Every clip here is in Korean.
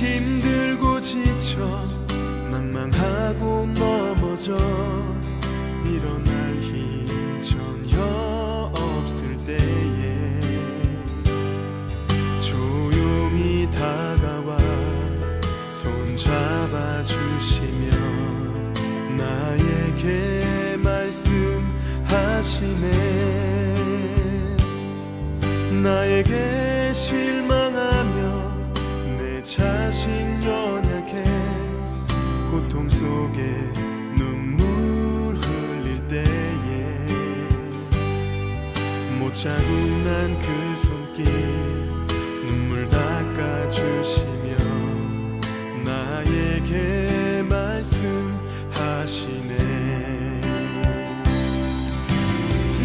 힘들고 지쳐 낭망하고 넘어져 일어날 힘 전혀 없을 때에 조용히 다가와 손잡아 주시며 나에게 말씀하시네. 나에게 실망하며 내 자신 연약해 고통 속에 눈물 흘릴 때에 못 잡은 난 그 손길 눈물 닦아주시며 나에게 말씀하시네.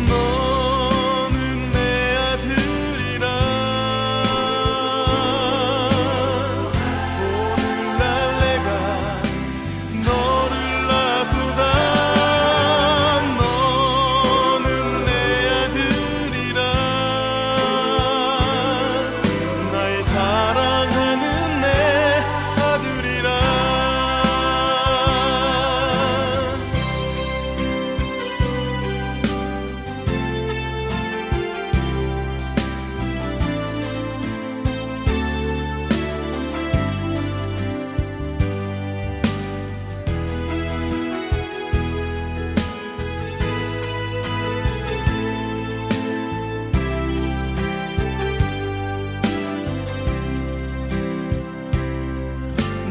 너는 내 아들이라 오늘날 내가 너를 낳고다. 너는 내 아들이라 나의 사랑하는 내 아들이라.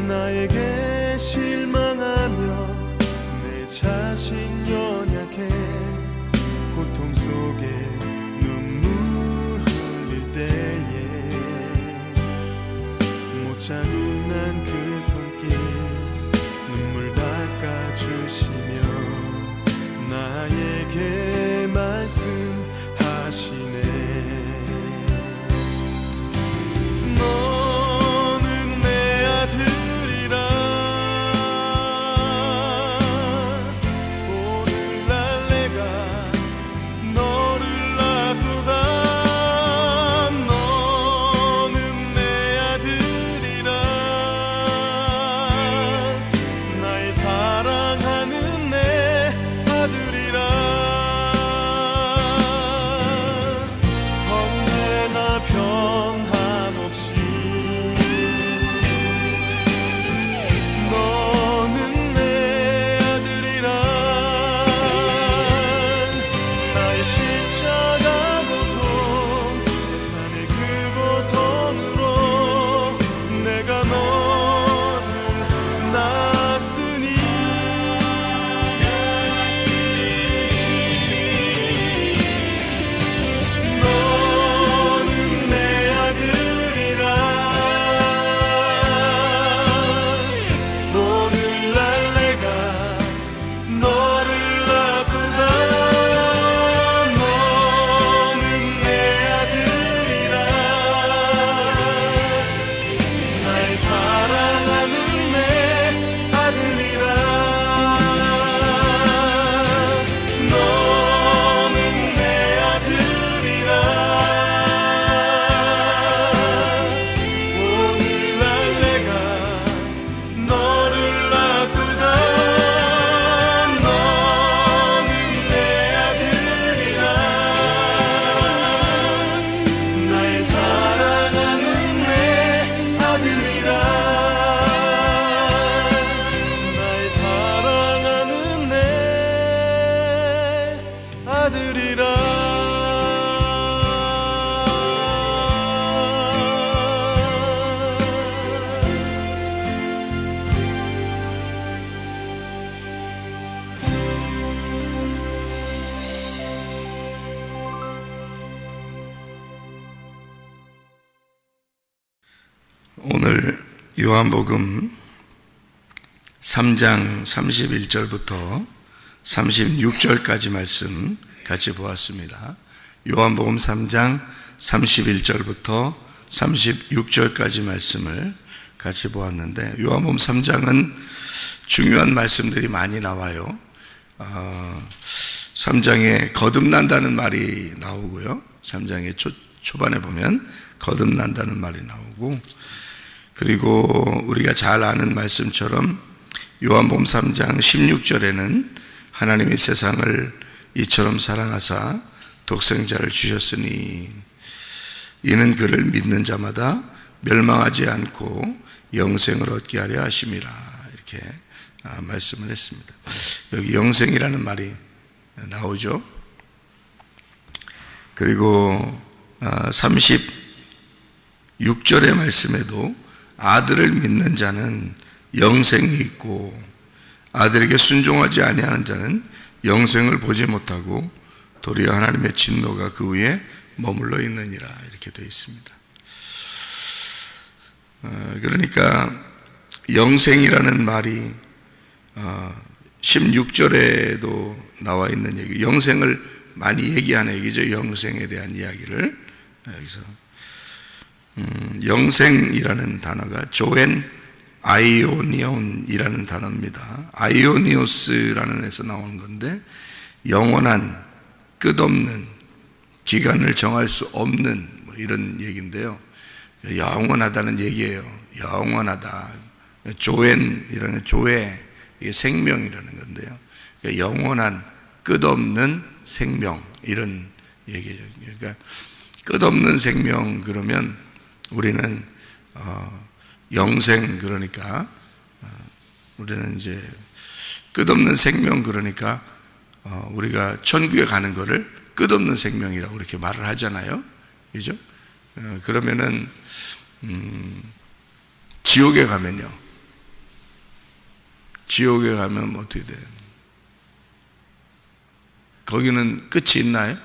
나에게 실망하며 내 자신 연약해 고통 속에 눈물 흘릴 때에 못 잡은 난 그 손길 눈물 닦아주시며 나에게 말씀하시네. 너는 내 아들이라 오늘날 내가 너를 낳고다. 너는 내 아들이라 나의 사랑하는 내 아들이라. 언제나 변함없이 너는 내 아들이라. 나의 십자가 고통 내 삶의 그 고통으로 내가 너를 낳았으니 너는 내 아들이라. 오늘날 내가 너를 낳고다. 너는 내 아들이라 나의 사랑하는 내 아들이라. 너는 내 아들이라. 오늘날 내가 너를 낳고다. 너는 내 아들이라 나의 사랑하는 내 아들이라. 나의 사랑하는 내 아들이라. 오늘 요한복음 3장 31절부터 36절까지 말씀 같이 보았습니다. 요한복음 3장 31절부터 36절까지 말씀을 같이 보았는데, 요한복음 3장은 중요한 말씀들이 많이 나와요. 3장에 거듭난다는 말이 나오고요. 3장의 초반에 보면 거듭난다는 말이 나오고, 그리고 우리가 잘 아는 말씀처럼 요한복음 3장 16절에는 하나님의 세상을 이처럼 사랑하사 독생자를 주셨으니 이는 그를 믿는 자마다 멸망하지 않고 영생을 얻게 하려 하심이라, 이렇게 말씀을 했습니다. 여기 영생이라는 말이 나오죠. 그리고 36절의 말씀에도 아들을 믿는 자는 영생이 있고 아들에게 순종하지 아니하는 자는 영생을 보지 못하고 도리어 하나님의 진노가 그 위에 머물러 있느니라, 이렇게 되어 있습니다. 그러니까 영생이라는 말이 16절에도 나와 있는 얘기, 영생을 많이 얘기하는 얘기죠. 영생에 대한 이야기를 여기서 영생이라는 단어가 조엔 아이오니온이라는 단어입니다. 아이오니오스라는 데서 나오는 건데 영원한, 끝없는, 기간을 정할 수 없는 뭐 이런 얘기인데요. 영원하다는 얘기예요. 영원하다. 조엔이라는 조에, 이게 생명이라는 건데요. 그러니까 영원한, 끝없는 생명, 이런 얘기죠. 그러니까 끝없는 생명, 그러면 우리는 영생, 그러니까 우리는 이제 끝없는 생명, 그러니까 우리가 천국에 가는 거를 끝없는 생명이라고 이렇게 말을 하잖아요. 그죠? 그러면은 지옥에 가면요, 지옥에 가면 어떻게 돼요? 거기는 끝이 있나요?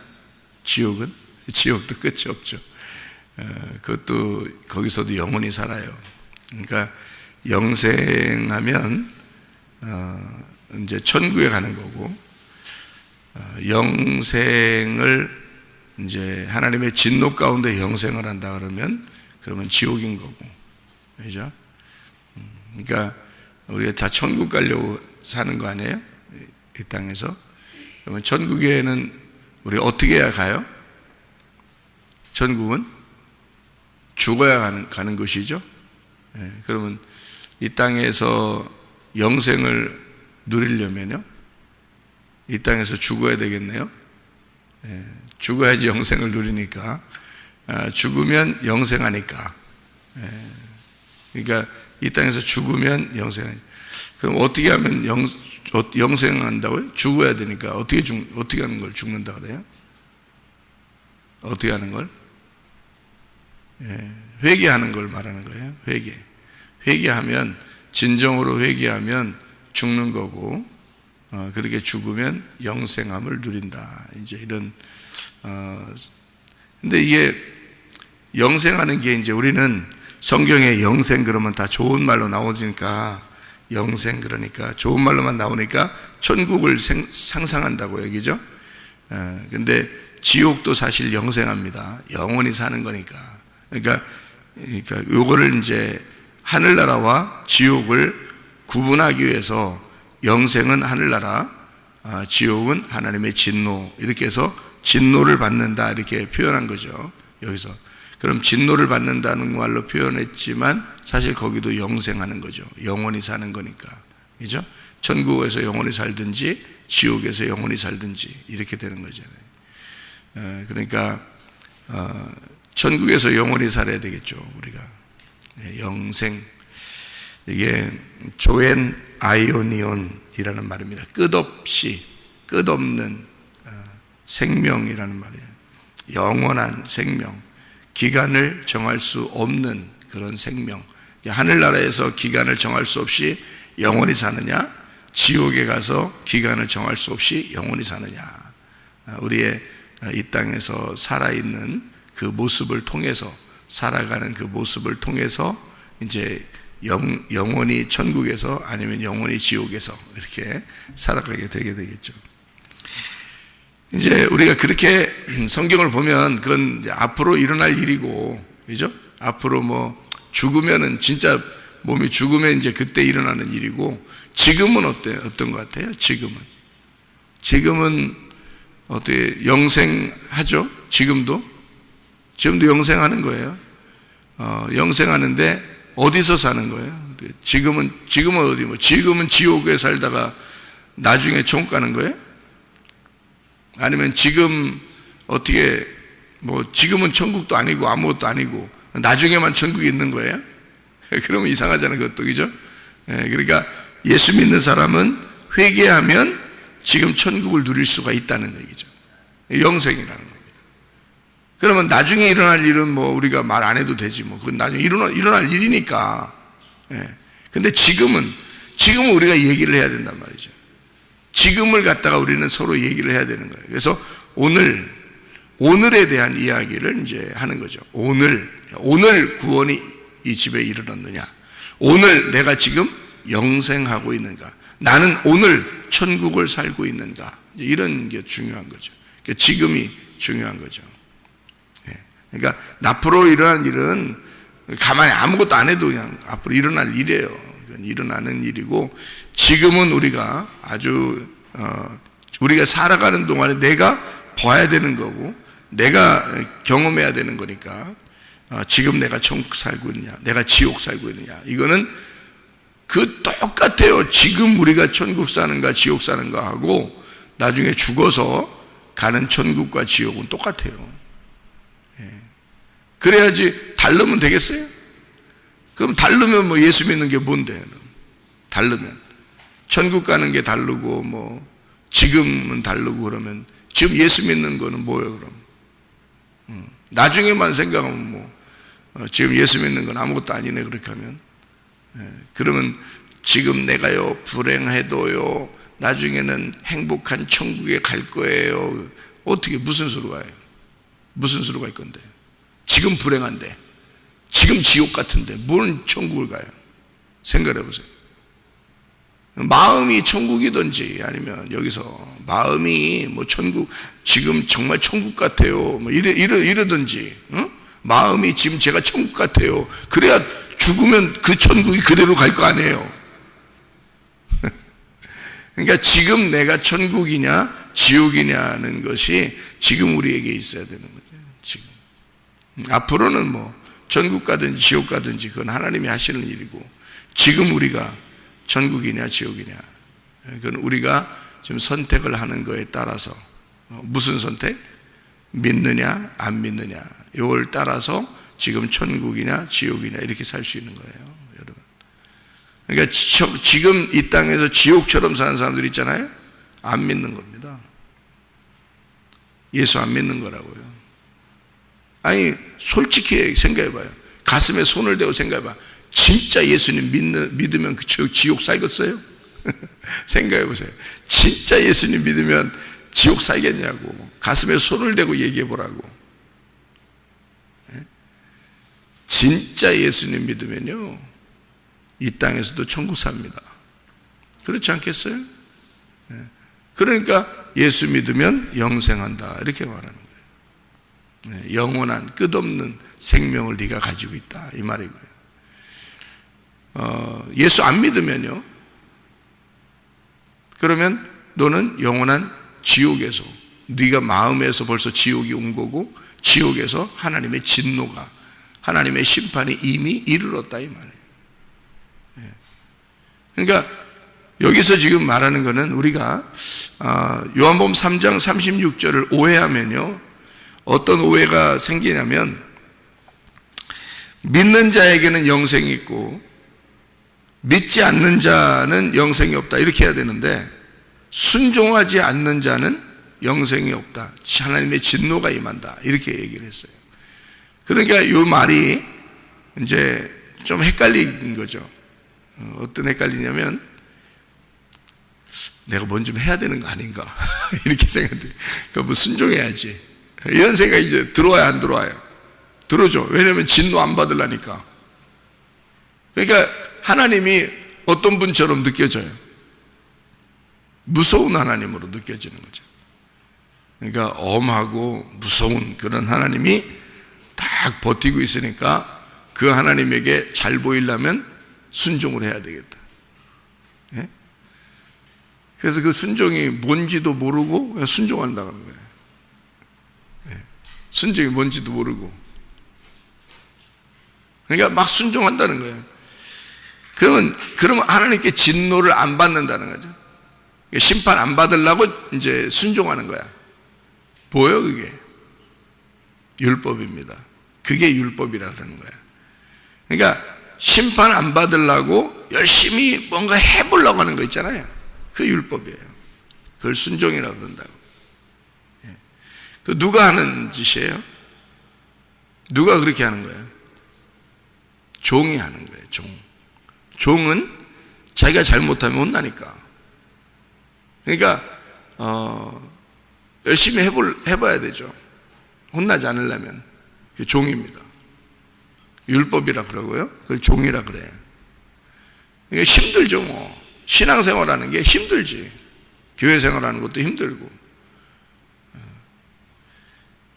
지옥은? 지옥도 끝이 없죠. 그것도 거기서도 영원히 살아요. 그러니까 영생하면 이제 천국에 가는 거고, 영생을 이제 하나님의 진노 가운데 영생을 한다 그러면 지옥인 거고, 그죠? 그러니까 우리가 다 천국 가려고 사는 거 아니에요? 이 땅에서. 그러면 천국에는 우리 어떻게 해야 가요? 천국은 죽어야 가는 것이죠. 그러면 이 땅에서 영생을 누리려면요, 이 땅에서 죽어야 되겠네요. 죽어야지 영생을 누리니까, 죽으면 영생하니까. 그러니까 이 땅에서 죽으면 영생하니까. 그럼 어떻게 하면 영생한다고요? 죽어야 되니까. 어떻게 하는 걸 죽는다 그래요? 어떻게 하는 걸? 회개하는 걸 말하는 거예요. 회개하면, 진정으로 회개하면 죽는 거고, 그렇게 죽으면 영생함을 누린다, 이제 이런. 근데 이게 영생하는 게, 이제 우리는 성경에 영생 그러면 다 좋은 말로 나오니까, 영생 그러니까 좋은 말로만 나오니까 천국을 상상한다고 얘기죠. 근데 지옥도 사실 영생합니다. 영원히 사는 거니까. 그러니까 요거를 이제 하늘나라와 지옥을 구분하기 위해서 영생은 하늘나라, 지옥은 하나님의 진노, 이렇게 해서 진노를 받는다, 이렇게 표현한 거죠. 여기서. 그럼 진노를 받는다는 말로 표현했지만 사실 거기도 영생하는 거죠. 영원히 사는 거니까. 그죠? 천국에서 영원히 살든지 지옥에서 영원히 살든지 이렇게 되는 거잖아요. 그러니까 천국에서 영원히 살아야 되겠죠, 우리가. 영생. 이게 조엔 아이오니온이라는 말입니다. 끝없이, 끝없는 생명이라는 말이에요. 영원한 생명, 기간을 정할 수 없는 그런 생명. 하늘나라에서 기간을 정할 수 없이 영원히 사느냐, 지옥에 가서 기간을 정할 수 없이 영원히 사느냐. 우리의 이 땅에서 살아있는 그 모습을 통해서, 살아가는 그 모습을 통해서 이제 영원히 천국에서 아니면 영원히 지옥에서 이렇게 살아가게 되게 되겠죠. 이제 우리가 그렇게 성경을 보면 그건 이제 앞으로 일어날 일이고, 그죠? 앞으로 뭐 죽으면은, 진짜 몸이 죽으면 이제 그때 일어나는 일이고, 지금은 어떤 것 같아요? 지금은 어떻게 영생하죠? 지금도 영생하는 거예요. 영생하는데 어디서 사는 거예요? 지금은 어디, 지금은 지옥에 살다가 나중에 천국 가는 거예요? 아니면 지금 어떻게, 지금은 천국도 아니고 아무것도 아니고 나중에만 천국이 있는 거예요? 그러면 이상하잖아요, 그것도, 그죠? 그러니까 예수 믿는 사람은 회개하면 지금 천국을 누릴 수가 있다는 얘기죠. 영생이라는 겁니다. 그러면 나중에 일어날 일은 우리가 말 안 해도 되지, 그건 나중에 일어날 일이니까. 근데 지금은 우리가 얘기를 해야 된단 말이죠. 지금을 갖다가 우리는 서로 얘기를 해야 되는 거예요. 그래서 오늘에 대한 이야기를 이제 하는 거죠. 오늘 구원이 이 집에 이르렀느냐? 오늘 내가 지금 영생하고 있는가? 나는 오늘 천국을 살고 있는가? 이런 게 중요한 거죠. 지금이 중요한 거죠. 그러니까 앞으로 일어난 일은 가만히 아무것도 안 해도 그냥 앞으로 일어날 일이에요. 일어나는 일이고, 지금은 우리가 아주 우리가 살아가는 동안에 내가 봐야 되는 거고, 내가 경험해야 되는 거니까, 지금 내가 천국 살고 있느냐, 내가 지옥 살고 있느냐, 이거는 똑같아요. 지금 우리가 천국 사는가 지옥 사는가 하고 나중에 죽어서 가는 천국과 지옥은 똑같아요. 그래야지 다르면 되겠어요? 그럼 다르면 예수 믿는 게 뭔데? 다르면 천국 가는 게 다르고 지금은 다르고, 그러면 지금 예수 믿는 거는 뭐예요? 그럼 나중에만 생각하면 지금 예수 믿는 건 아무것도 아니네, 그렇게 하면. 그러면 지금 내가요 불행해도요 나중에는 행복한 천국에 갈 거예요. 어떻게, 무슨 수로 가요? 무슨 수로 갈 건데? 지금 불행한데, 지금 지옥 같은데 뭘 천국을 가요? 생각해 보세요. 마음이 천국이든지, 아니면 여기서 마음이 천국, 지금 정말 천국 같아요, 이러든지, 마음이 지금 제가 천국 같아요. 그래야 죽으면 그 천국이 그대로 갈 거 아니에요. 그러니까 지금 내가 천국이냐 지옥이냐는 것이 지금 우리에게 있어야 되는 거죠. 지금. 앞으로는 천국 가든지 지옥 가든지 그건 하나님이 하시는 일이고, 지금 우리가 천국이냐 지옥이냐, 그건 우리가 지금 선택을 하는 거에 따라서, 무슨 선택? 믿느냐 안 믿느냐, 이걸 따라서 지금 천국이냐 지옥이냐 이렇게 살 수 있는 거예요, 여러분. 그러니까 지금 이 땅에서 지옥처럼 사는 사람들 있잖아요. 안 믿는 겁니다. 예수 안 믿는 거라고요. 아니, 솔직히 생각해봐요. 가슴에 손을 대고 생각해봐. 진짜 예수님 믿으면 그 지옥 살겠어요? 생각해보세요. 진짜 예수님 믿으면 지옥 살겠냐고. 가슴에 손을 대고 얘기해보라고. 진짜 예수님 믿으면요 이 땅에서도 천국 삽니다. 그렇지 않겠어요? 그러니까 예수 믿으면 영생한다, 이렇게 말하는 거예요. 영원한 끝없는 생명을 네가 가지고 있다, 이 말이고요. 예수 안 믿으면요, 그러면 너는 영원한 지옥에서, 네가 마음에서 벌써 지옥이 온 거고, 지옥에서 하나님의 진노가, 하나님의 심판이 이미 이르렀다, 이 말이에요. 그러니까 여기서 지금 말하는 것은 우리가 요한복음 3장 36절을 오해하면요, 어떤 오해가 생기냐면, 믿는 자에게는 영생이 있고 믿지 않는 자는 영생이 없다, 이렇게 해야 되는데, 순종하지 않는 자는 영생이 없다, 하나님의 진노가 임한다, 이렇게 얘기를 했어요. 그러니까 이 말이 이제 좀 헷갈린 거죠. 어떤 헷갈리냐면, 내가 뭔 좀 해야 되는 거 아닌가 이렇게 생각해요. 그럼 순종해야지, 이런 생각이 이제 들어와야 안 들어와요? 들어오죠. 왜냐하면 진노 안 받으려니까. 그러니까 하나님이 어떤 분처럼 느껴져요? 무서운 하나님으로 느껴지는 거죠. 그러니까 엄하고 무서운 그런 하나님이 딱 버티고 있으니까 그 하나님에게 잘 보이려면 순종을 해야 되겠다. 예? 그래서 그 순종이 뭔지도 모르고 그냥 순종한다는 거예요. 예. 순종이 뭔지도 모르고. 그러니까 막 순종한다는 거예요. 그러면 하나님께 진노를 안 받는다는 거죠. 심판 안 받으려고 이제 순종하는 거야. 뭐예요, 그게? 율법입니다. 그게 율법이라 그러는 거야. 그러니까 심판 안 받으려고 열심히 뭔가 해보려고 하는 거 있잖아요. 그 율법이에요. 그걸 순종이라고 그런다고. 그 누가 하는 짓이에요? 누가 그렇게 하는 거예요? 종이 하는 거예요. 종은 자기가 잘못하면 혼나니까. 그러니까 열심히 해봐야 되죠. 혼나지 않으려면. 그게 종입니다. 율법이라 그러고요. 그걸 종이라 그래요. 이게 힘들죠, 뭐. 신앙생활하는 게 힘들지. 교회 생활하는 것도 힘들고.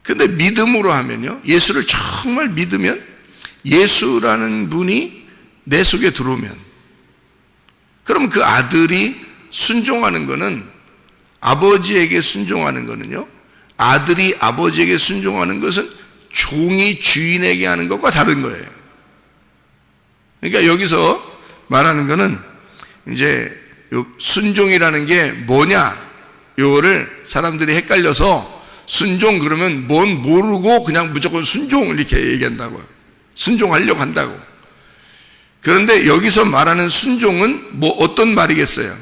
근데 믿음으로 하면요, 예수를 정말 믿으면, 예수라는 분이 내 속에 들어오면, 그럼 그 아들이 순종하는 거는, 아버지에게 순종하는 거는요, 아들이 아버지에게 순종하는 것은 종이 주인에게 하는 것과 다른 거예요. 그러니까 여기서 말하는 거는 이제 순종이라는 게 뭐냐, 요거를 사람들이 헷갈려서 순종 그러면 뭔 모르고 그냥 무조건 순종을 이렇게 얘기한다고요. 순종하려고 한다고. 그런데 여기서 말하는 순종은 뭐 어떤 말이겠어요?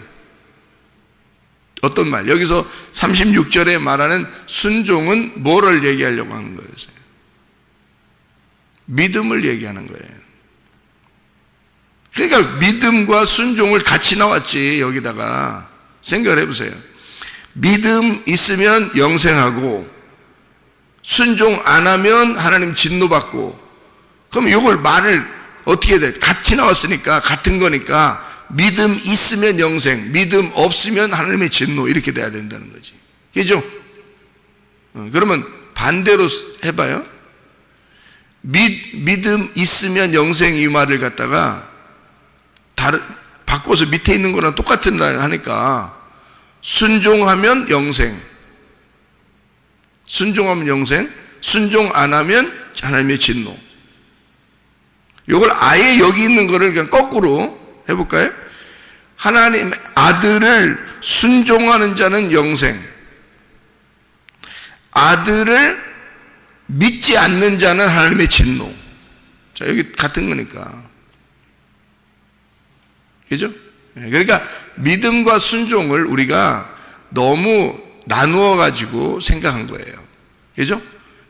어떤 말? 여기서 36절에 말하는 순종은 뭐를 얘기하려고 하는 거예요? 믿음을 얘기하는 거예요. 그러니까 믿음과 순종을 같이 나왔지. 여기다가 생각을 해보세요. 믿음 있으면 영생하고 순종 안 하면 하나님 진노받고. 그럼 이걸 말을 어떻게 해야 돼? 같이 나왔으니까, 같은 거니까 믿음 있으면 영생, 믿음 없으면 하나님의 진노, 이렇게 돼야 된다는 거지. 그죠? 그러면 반대로 해봐요. 믿음 있으면 영생, 이 말을 갖다가 바꿔서 밑에 있는 거랑 똑같은 말 하니까 순종하면 영생, 순종하면 영생, 순종 안 하면 하나님의 진노. 이걸 아예 여기 있는 거를 그냥 거꾸로 해볼까요? 하나님 아들을 순종하는 자는 영생, 아들을 믿지 않는 자는 하나님의 진노. 자, 여기 같은 거니까. 그죠? 그러니까 믿음과 순종을 우리가 너무 나누어 가지고 생각한 거예요. 그죠?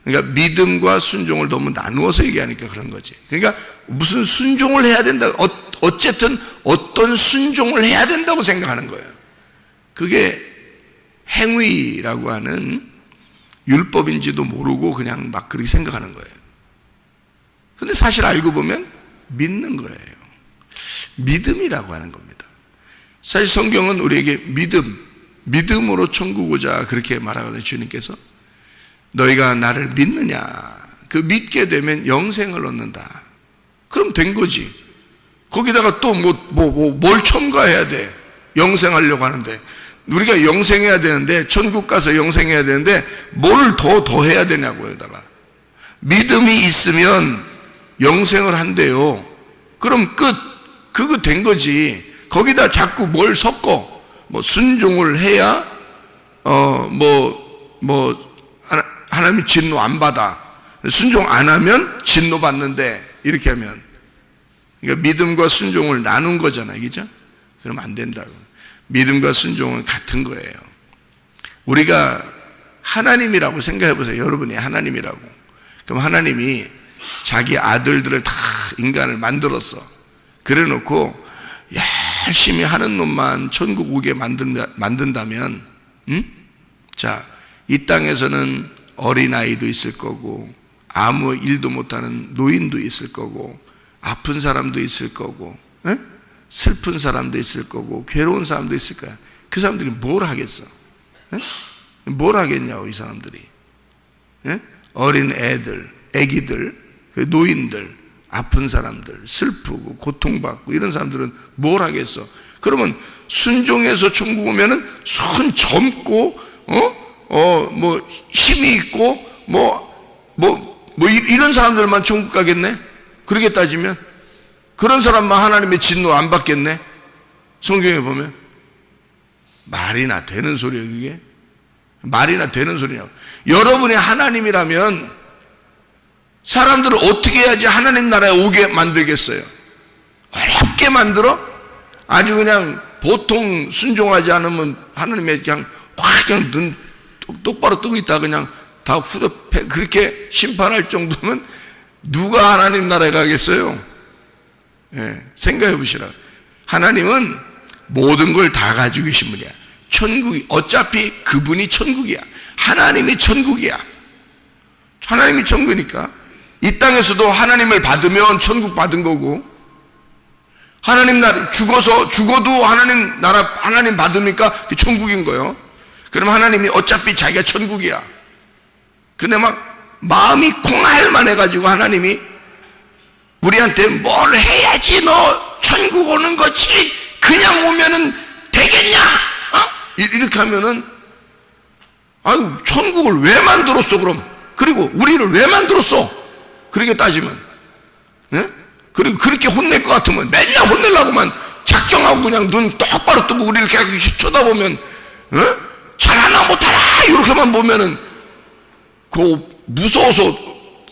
그러니까 믿음과 순종을 너무 나누어서 얘기하니까 그런 거지. 그러니까 무슨 순종을 해야 된다, 어쨌든 어떤 순종을 해야 된다고 생각하는 거예요. 그게 행위라고 하는 율법인지도 모르고 그냥 막 그렇게 생각하는 거예요. 근데 사실 알고 보면 믿는 거예요. 믿음이라고 하는 겁니다. 사실 성경은 우리에게 믿음으로 천국 오자 그렇게 말하거든요. 주님께서 너희가 나를 믿느냐, 그 믿게 되면 영생을 얻는다. 그럼 된 거지. 거기다가 또 뭘 첨가해야 돼? 영생하려고 하는데, 우리가 영생해야 되는데, 천국 가서 영생해야 되는데 뭘 더 해야 되냐고. 여기다가 믿음이 있으면 영생을 한대요. 그럼 그거 된 거지. 거기다 자꾸 뭘 섞어. 뭐 순종을 해야 하나님 진노 안 받아, 순종 안 하면 진노 받는데, 이렇게 하면, 그러니까 믿음과 순종을 나눈 거잖아요. 그죠? 그러면 안 된다고. 믿음과 순종은 같은 거예요. 우리가 하나님이라고 생각해 보세요. 여러분이 하나님이라고. 그럼 하나님이 자기 아들들을 다 인간을 만들었어. 그래 놓고 열심히 하는 놈만 천국 오게 만든다면, 자, 이 땅에서는 어린아이도 있을 거고, 아무 일도 못하는 노인도 있을 거고, 아픈 사람도 있을 거고, 슬픈 사람도 있을 거고, 괴로운 사람도 있을 거야. 그 사람들이 뭘 하겠어? 뭘 하겠냐고, 이 사람들이. 어린 애들, 애기들, 노인들, 아픈 사람들, 슬프고 고통받고 이런 사람들은 뭘 하겠어? 그러면 순종해서 천국 오면은 손 젊고, 힘이 있고, 이런 사람들만 천국 가겠네? 그렇게 따지면 그런 사람만 하나님의 진노 안 받겠네? 성경에 보면 말이나 되는 소리예요. 그게 말이나 되는 소리냐고. 여러분이 하나님이라면 사람들을 어떻게 해야지 하나님 나라에 오게 만들겠어요? 어렵게 만들어? 아주 그냥 보통 순종하지 않으면 하나님의 그냥 확 그냥 눈 똑바로 뜨고 있다 그냥 다 후접해 그렇게 심판할 정도면 누가 하나님 나라에 가겠어요? 예, 생각해 보시라. 하나님은 모든 걸 다 가지고 계신 분이야. 천국이 어차피 그분이 천국이야. 하나님이 천국이야. 하나님이 천국이니까 이 땅에서도 하나님을 받으면 천국 받은 거고, 하나님 나라 죽어도 하나님 나라 하나님 받으니까 천국인 거예요. 그럼 하나님이 어차피 자기가 천국이야. 근데 막 마음이 콩알만 해가지고 하나님이 우리한테 뭘 해야지 너 천국 오는 거지 그냥 오면은 되겠냐? 이렇게 하면은 아유 천국을 왜 만들었어 그럼? 그리고 우리를 왜 만들었어? 그렇게 따지면, 예? 그리고 그렇게 혼낼 것 같으면 맨날 혼내려고만 작정하고 그냥 눈 똑바로 뜨고 우리를 계속 쳐다보면, 예? 잘하나 못하나 이렇게만 보면은 그 무서워서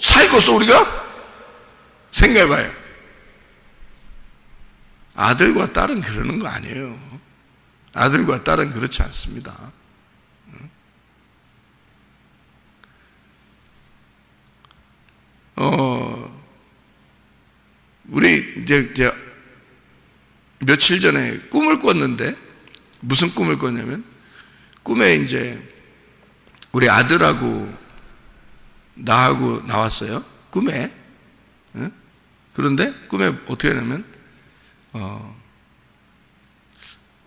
살겠어 우리가? 생각해봐요. 아들과 딸은 그러는 거 아니에요. 아들과 딸은 그렇지 않습니다. 우리 이제 며칠 전에 꿈을 꿨는데 무슨 꿈을 꿨냐면 꿈에 이제 우리 아들하고 나하고 나왔어요. 꿈에. 그런데 꿈에 어떻게 하냐면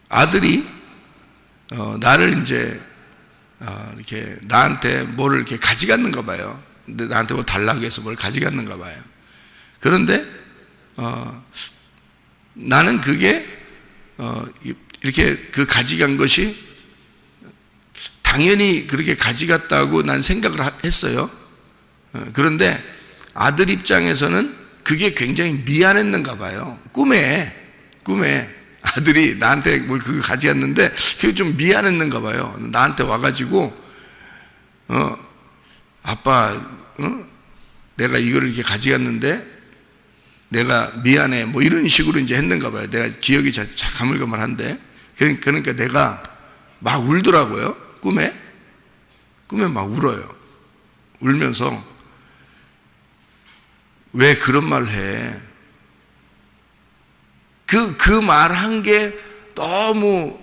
아들이 나를 이제 이렇게 나한테 뭐를 이렇게 가져갔는가 봐요. 근데 나한테 뭐 달라고 해서 뭘 가져갔는가 봐요. 그런데 나는 그게 이렇게 그 가져간 것이 당연히 그렇게 가져갔다고 난 생각을 했어요. 그런데 아들 입장에서는 그게 굉장히 미안했는가 봐요. 꿈에 아들이 나한테 뭘 그거 가져갔는데 그게 좀 미안했는가 봐요. 나한테 와가지고 아빠 내가 이거를 이렇게 가져갔는데 내가 미안해 뭐 이런 식으로 이제 했는가 봐요. 내가 기억이 가물가물한데 그러니까 내가 막 울더라고요. 꿈에 막 울어요. 울면서 왜 그런 말을 해? 그 말 한 게 너무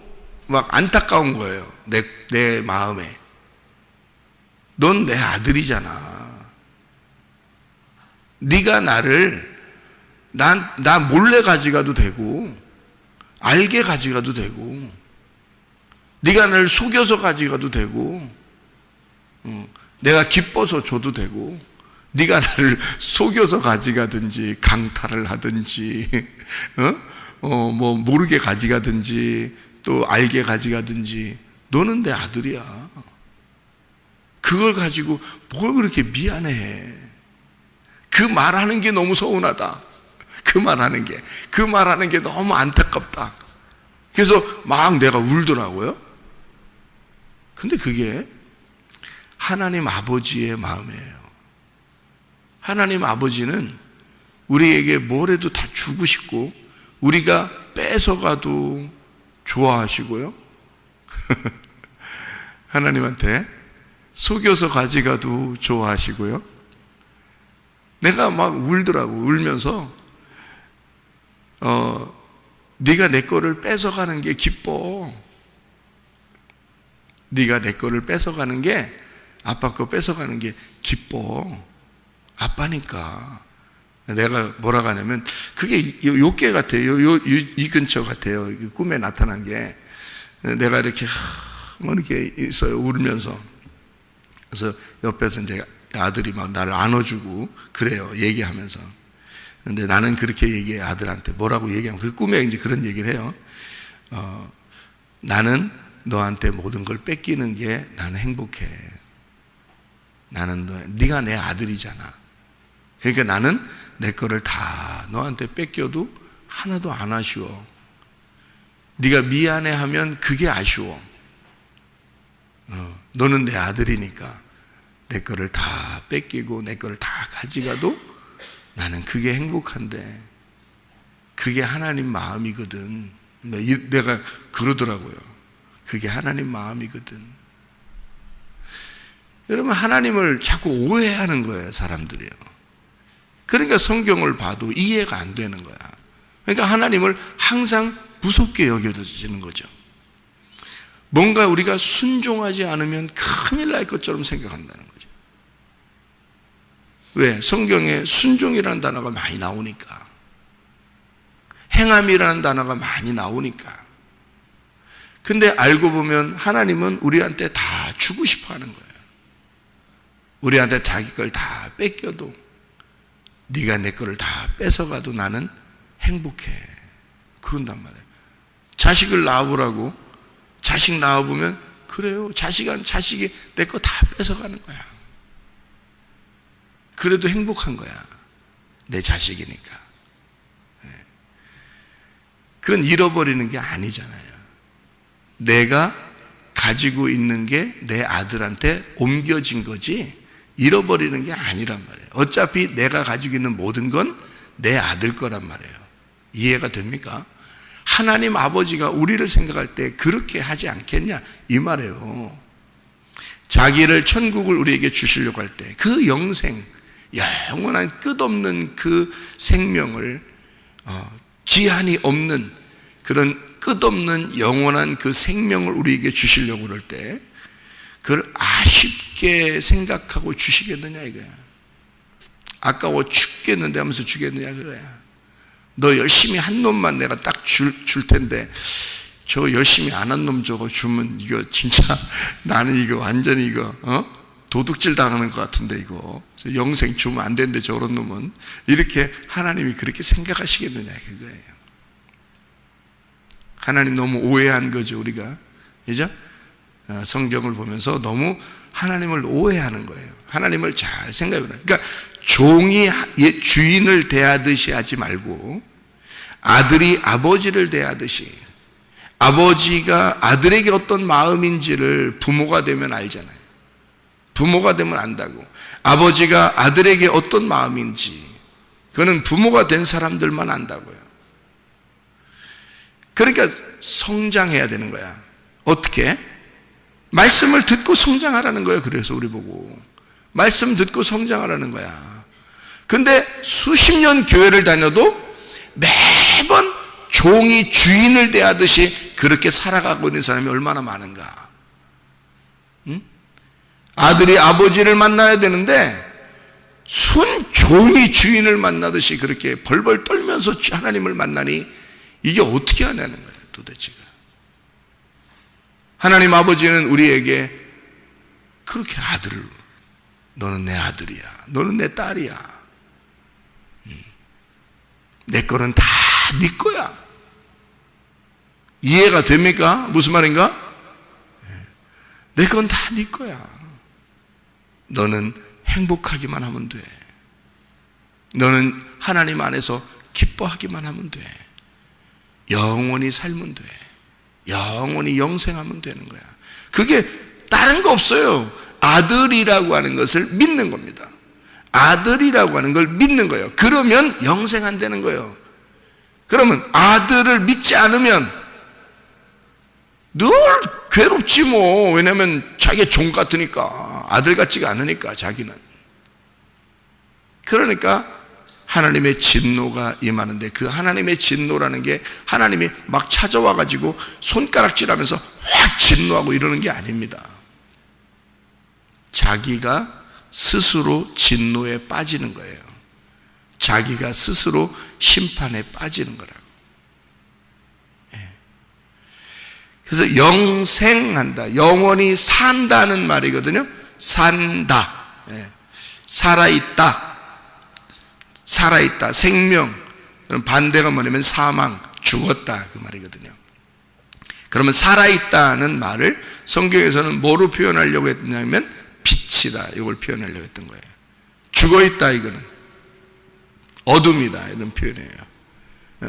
막 안타까운 거예요. 내 마음에. 넌 내 아들이잖아. 네가 나를 나 몰래 가져가도 되고 알게 가져가도 되고 네가 나를 속여서 가져가도 되고 내가 기뻐서 줘도 되고 네가 나를 속여서 가져가든지 강탈을 하든지 뭐 모르게 가져가든지 또 알게 가져가든지 너는 내 아들이야. 그걸 가지고 뭘 그렇게 미안해? 그 말하는 게 너무 서운하다. 그 말하는 게 너무 안타깝다. 그래서 막 내가 울더라고요. 근데 그게 하나님 아버지의 마음이에요. 하나님 아버지는 우리에게 뭘 해도 다 주고 싶고 우리가 뺏어가도 좋아하시고요. 하나님한테 속여서 가져가도 좋아하시고요. 내가 막 울더라고. 울면서 네가 내 거를 뺏어가는 게 기뻐. 네가 내 거를 뺏어가는 게 아빠 거 뺏어가는 게 기뻐. 아빠니까. 내가 뭐라고 하냐면 그게 요괴 같아요. 이 근처 같아요. 꿈에 나타난 게 내가 이렇게 뭐 이렇게 있어요. 울면서. 그래서 옆에서 이제 아들이 막 나를 안아주고 그래요. 얘기하면서. 근데 나는 그렇게 얘기해. 아들한테 뭐라고 얘기하면 그 꿈에 이제 그런 얘기를 해요. 나는 너한테 모든 걸 뺏기는 게 나는 행복해. 네가 내 아들이잖아. 그러니까 나는 내 거를 다 너한테 뺏겨도 하나도 안 아쉬워. 네가 미안해하면 그게 아쉬워. 너는 내 아들이니까 내 거를 다 뺏기고 내 거를 다 가져가도 나는 그게 행복한데 그게 하나님 마음이거든. 내가 그러더라고요. 그게 하나님 마음이거든. 여러분, 하나님을 자꾸 오해하는 거예요, 사람들이요. 그러니까 성경을 봐도 이해가 안 되는 거야. 그러니까 하나님을 항상 무섭게 여겨지는 거죠. 뭔가 우리가 순종하지 않으면 큰일 날 것처럼 생각한다는 거죠. 왜? 성경에 순종이라는 단어가 많이 나오니까. 행함이라는 단어가 많이 나오니까. 근데 알고 보면 하나님은 우리한테 다 주고 싶어 하는 거예요. 우리한테 자기 걸 다 뺏겨도, 네가 내 거를 다 뺏어가도 나는 행복해. 그런단 말이에요. 자식을 낳아보라고. 자식 낳아보면 그래요. 자식이 내 거 다 뺏어가는 거야. 그래도 행복한 거야. 내 자식이니까. 그건 잃어버리는 게 아니잖아요. 내가 가지고 있는 게 내 아들한테 옮겨진 거지 잃어버리는 게 아니란 말이에요. 어차피 내가 가지고 있는 모든 건 내 아들 거란 말이에요. 이해가 됩니까? 하나님 아버지가 우리를 생각할 때 그렇게 하지 않겠냐 이 말이에요. 자기를 천국을 우리에게 주시려고 할 때 그 영생, 영원한 끝없는 그 생명을 기한이 없는 그런 끝없는 영원한 그 생명을 우리에게 주시려고 그럴 때 그걸 아쉽게 생각하고 주시겠느냐 이거야. 아까워 죽겠는데 하면서 주겠느냐 그거야. 너 열심히 한 놈만 내가 딱 줄 텐데 저 열심히 안 한 놈 저거 주면 이거 진짜 나는 이거 완전히 이거 도둑질 당하는 것 같은데 이거 영생 주면 안 되는데 저런 놈은 이렇게 하나님이 그렇게 생각하시겠느냐 그거예요. 하나님 너무 오해한 거죠 우리가. 그죠? 성경을 보면서 너무 하나님을 오해하는 거예요. 하나님을 잘 생각해보라. 그러니까 종이 주인을 대하듯이 하지 말고 아들이 아버지를 대하듯이, 아버지가 아들에게 어떤 마음인지를 부모가 되면 알잖아요. 부모가 되면 안다고. 아버지가 아들에게 어떤 마음인지 그거는 부모가 된 사람들만 안다고요. 그러니까 성장해야 되는 거야. 어떻게? 말씀을 듣고 성장하라는 거예요. 그래서 우리 보고 말씀 듣고 성장하라는 거야. 근데 수십 년 교회를 다녀도 매번 종이 주인을 대하듯이 그렇게 살아가고 있는 사람이 얼마나 많은가. 응? 아들이 아버지를 만나야 되는데 순 종이 주인을 만나듯이 그렇게 벌벌 떨면서 하나님을 만나니 이게 어떻게 하냐는 거예요 도대체가. 하나님 아버지는 우리에게 그렇게 아들을, 너는 내 아들이야, 너는 내 딸이야, 내 거는 다 네 거야. 이해가 됩니까? 무슨 말인가? 내 건 다 네 거야. 너는 행복하기만 하면 돼. 너는 하나님 안에서 기뻐하기만 하면 돼. 영원히 살면 돼. 영원히 영생하면 되는 거야. 그게 다른 거 없어요. 아들이라고 하는 것을 믿는 겁니다. 아들이라고 하는 걸 믿는 거예요. 그러면 영생한다는 거예요. 그러면 아들을 믿지 않으면 늘 괴롭지 뭐. 왜냐하면 자기가 종 같으니까, 아들 같지가 않으니까 자기는. 그러니까 하나님의 진노가 임하는데 그 하나님의 진노라는 게 하나님이 막 찾아와 가지고 손가락질하면서 확 진노하고 이러는 게 아닙니다. 자기가 스스로 진노에 빠지는 거예요. 자기가 스스로 심판에 빠지는 거라고. 그래서 영생한다, 영원히 산다는 말이거든요. 산다, 살아있다, 살아있다, 생명. 그럼 반대가 뭐냐면 사망, 죽었다 그 말이거든요. 그러면 살아있다는 말을 성경에서는 뭐로 표현하려고 했냐면 빛이다, 이걸 표현하려고 했던 거예요. 죽어있다 이거는 어둠이다 이런 표현이에요.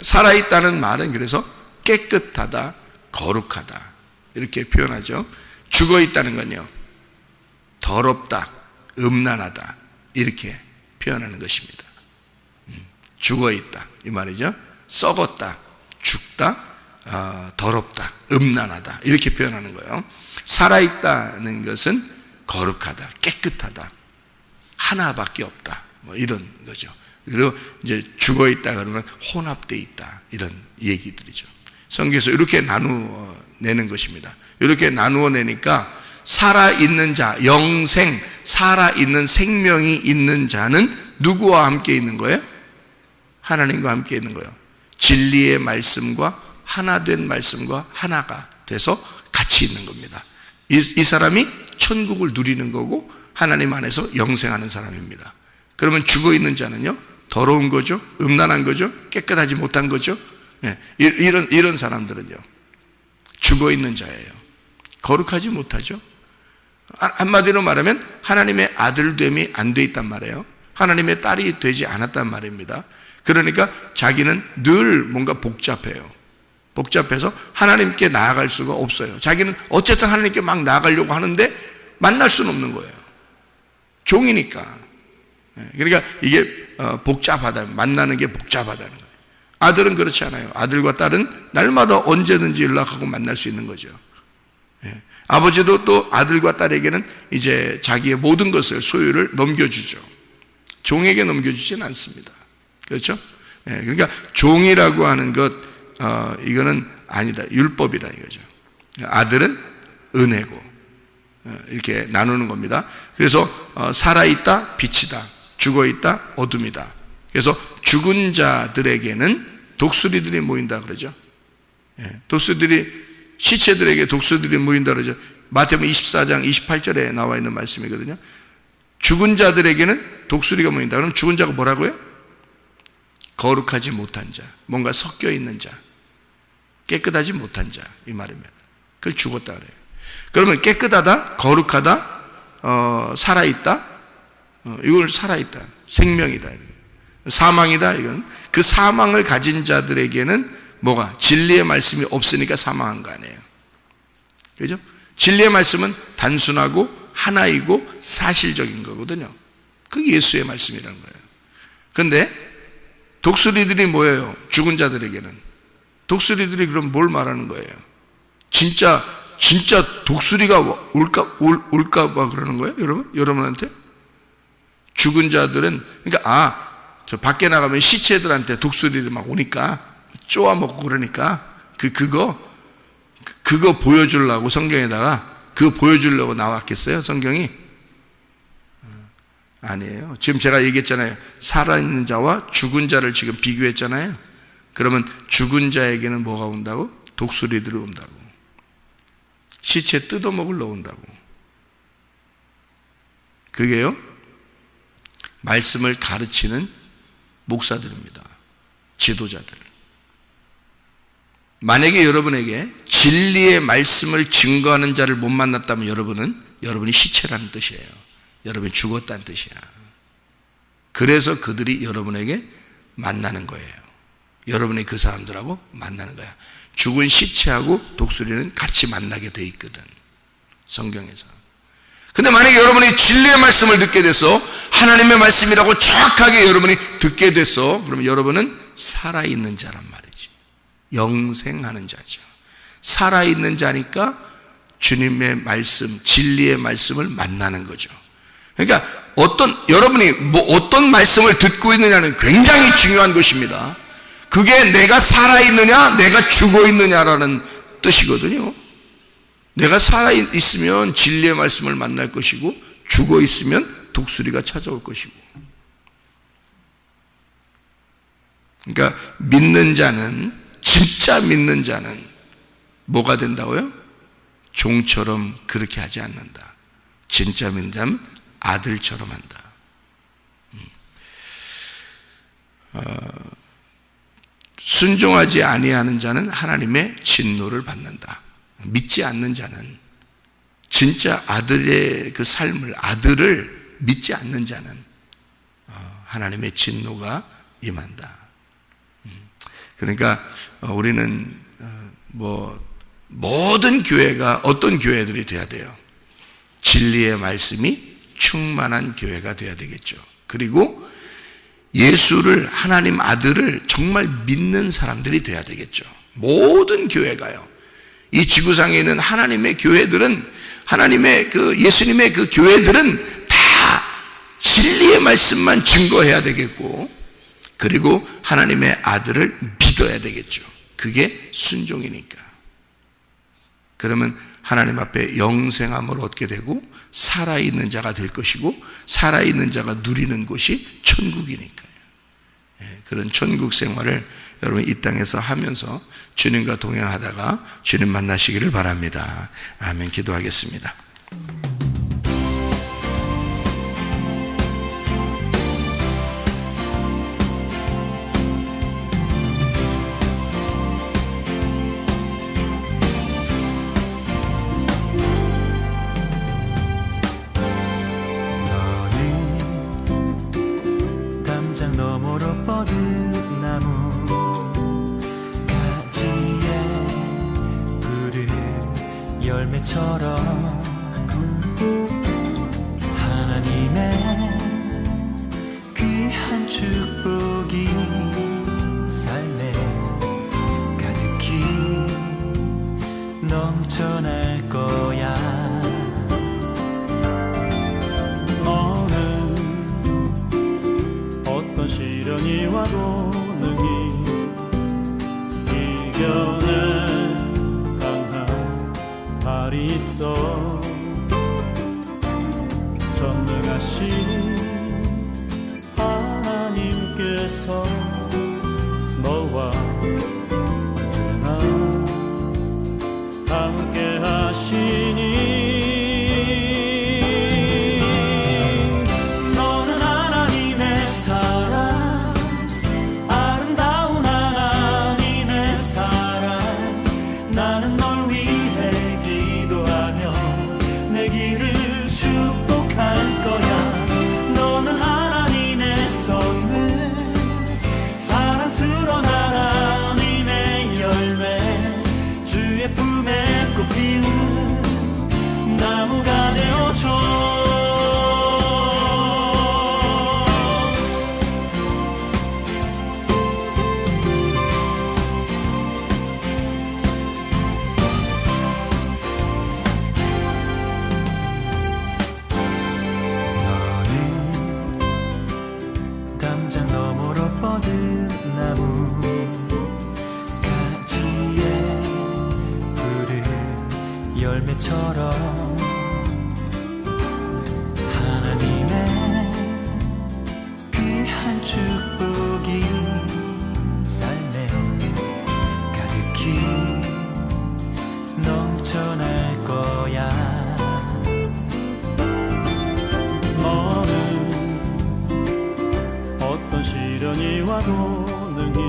살아있다는 말은 그래서 깨끗하다, 거룩하다 이렇게 표현하죠. 죽어있다는 건요, 더럽다, 음란하다 이렇게 표현하는 것입니다. 죽어있다 이 말이죠. 썩었다, 죽다, 더럽다, 음란하다 이렇게 표현하는 거예요. 살아있다는 것은 거룩하다, 깨끗하다, 하나밖에 없다 뭐 이런 거죠. 그리고 이제 죽어있다 그러면 혼합되어 있다 이런 얘기들이죠. 성경에서 이렇게 나누어내는 것입니다. 이렇게 나누어내니까 살아있는 자, 영생, 살아있는 생명이 있는 자는 누구와 함께 있는 거예요? 하나님과 함께 있는 거예요. 진리의 말씀과 하나된 말씀과 하나가 돼서 같이 있는 겁니다. 이 사람이 천국을 누리는 거고 하나님 안에서 영생하는 사람입니다. 그러면 죽어있는 자는요, 더러운 거죠, 음란한 거죠, 깨끗하지 못한 거죠. 이런 사람들은요 죽어있는 자예요. 거룩하지 못하죠. 한마디로 말하면 하나님의 아들됨이 안 돼 있단 말이에요. 하나님의 딸이 되지 않았단 말입니다. 그러니까 자기는 늘 뭔가 복잡해요. 복잡해서 하나님께 나아갈 수가 없어요. 자기는 어쨌든 하나님께 막 나아가려고 하는데 만날 수는 없는 거예요. 종이니까. 그러니까 이게 복잡하다, 만나는 게 복잡하다는 거예요. 아들은 그렇지 않아요. 아들과 딸은 날마다 언제든지 연락하고 만날 수 있는 거죠. 아버지도 또 아들과 딸에게는 이제 자기의 모든 것을, 소유를 넘겨주죠. 종에게 넘겨주지는 않습니다. 그렇죠? 그러니까 종이라고 하는 것, 이거는 아니다, 율법이다 이거죠. 아들은 은혜고 이렇게 나누는 겁니다. 그래서 살아있다 빛이다, 죽어있다 어둠이다. 그래서 죽은 자들에게는 독수리들이 모인다 그러죠. 독수리들이, 시체들에게 독수리들이 모인다 그러죠. 마태복음 24장 28절에 나와 있는 말씀이거든요. 죽은 자들에게는 독수리가 모인다. 그럼 죽은 자가 뭐라고요? 거룩하지 못한 자, 뭔가 섞여 있는 자, 깨끗하지 못한 자 이 말입니다. 그걸 죽었다 그래요. 그러면 깨끗하다, 거룩하다, 살아있다, 이걸 살아있다, 생명이다, 사망이다, 이건 그 사망을 가진 자들에게는 뭐가? 진리의 말씀이 없으니까 사망한 거 아니에요. 그죠? 진리의 말씀은 단순하고 하나이고 사실적인 거거든요. 그게 예수의 말씀이라는 거예요. 그런데 독수리들이 뭐예요? 죽은 자들에게는. 독수리들이 그럼 뭘 말하는 거예요? 진짜 독수리가 올까 봐 그러는 거예요? 여러분한테? 죽은 자들은, 그러니까 저 밖에 나가면 시체들한테 독수리들이 막 오니까 쪼아먹고 그러니까 그거 보여주려고 성경에다가 그거 보여주려고 나왔겠어요? 성경이? 아니에요. 지금 제가 얘기했잖아요. 살아있는 자와 죽은 자를 지금 비교했잖아요. 그러면 죽은 자에게는 뭐가 온다고? 독수리들이 온다고. 시체 뜯어먹으러 온다고. 그게요, 말씀을 가르치는 목사들입니다. 지도자들. 만약에 여러분에게 진리의 말씀을 증거하는 자를 못 만났다면 여러분이 시체라는 뜻이에요. 여러분이 죽었다는 뜻이야. 그래서 그들이 여러분에게 만나는 거예요. 여러분이 그 사람들하고 만나는 거야. 죽은 시체하고 독수리는 같이 만나게 돼 있거든, 성경에서. 근데 만약에 여러분이 진리의 말씀을 듣게 돼서 하나님의 말씀이라고 정확하게 여러분이 듣게 돼서, 그러면 여러분은 살아있는 자란 말이지. 영생하는 자죠. 살아있는 자니까 주님의 말씀, 진리의 말씀을 만나는 거죠. 그러니까 여러분이 어떤 말씀을 듣고 있느냐는 굉장히 중요한 것입니다. 그게 내가 살아있느냐, 내가 죽어있느냐라는 뜻이거든요. 내가 살아있으면 진리의 말씀을 만날 것이고, 죽어있으면 독수리가 찾아올 것이고. 그러니까 진짜 믿는 자는 뭐가 된다고요? 종처럼 그렇게 하지 않는다. 진짜 믿는 자는 아들처럼 한다. 순종하지 아니하는 자는 하나님의 진노를 받는다. 믿지 않는 자는, 진짜 아들의 그 삶을, 아들을 믿지 않는 자는 하나님의 진노가 임한다. 그러니까 우리는 모든 교회가 어떤 교회들이 돼야 돼요? 진리의 말씀이 충만한 교회가 돼야 되겠죠. 그리고 예수를, 하나님 아들을 정말 믿는 사람들이 돼야 되겠죠. 모든 교회가요. 이 지구상에 있는 하나님의 교회들은, 하나님의 예수님의 그 교회들은 다 진리의 말씀만 증거해야 되겠고, 그리고 하나님의 아들을 믿어야 되겠죠. 그게 순종이니까. 그러면 하나님 앞에 영생함을 얻게 되고 살아있는 자가 될 것이고, 살아있는 자가 누리는 곳이 천국이니까요. 그런 천국 생활을 여러분 이 땅에서 하면서 주님과 동행하다가 주님 만나시기를 바랍니다. 아멘. 기도하겠습니다. 열매처럼 하나님의 귀한 축복이 삶에 가득히 넘쳐날 거야. 너는 어떤 시련이 와도 능히 이겨내 발이 있어. 전능하신 하나님께서 너와 언제나 함께 하시니 너는 하나님의 사랑, 아름다운 하나님의 사랑. 나는 널 위해 내 길을 축복할 거야. 너는 하나님의 선물, 사랑스러운 하나님의 열매, 주의 품에 꽃피는 나무가 되어줘. 담장 너머로 뻗은 나무 가지에 푸른 열매처럼 하나님의 귀한 축복이 삶에 가득히 넘쳐날 거야. 어떤 시련이 와도 능히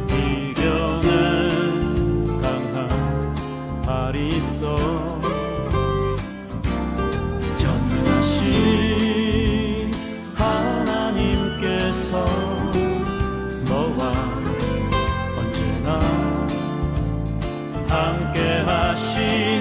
이겨내 강한 발이 있어. 전능하신 하나님께서 너와 언제나 함께 하시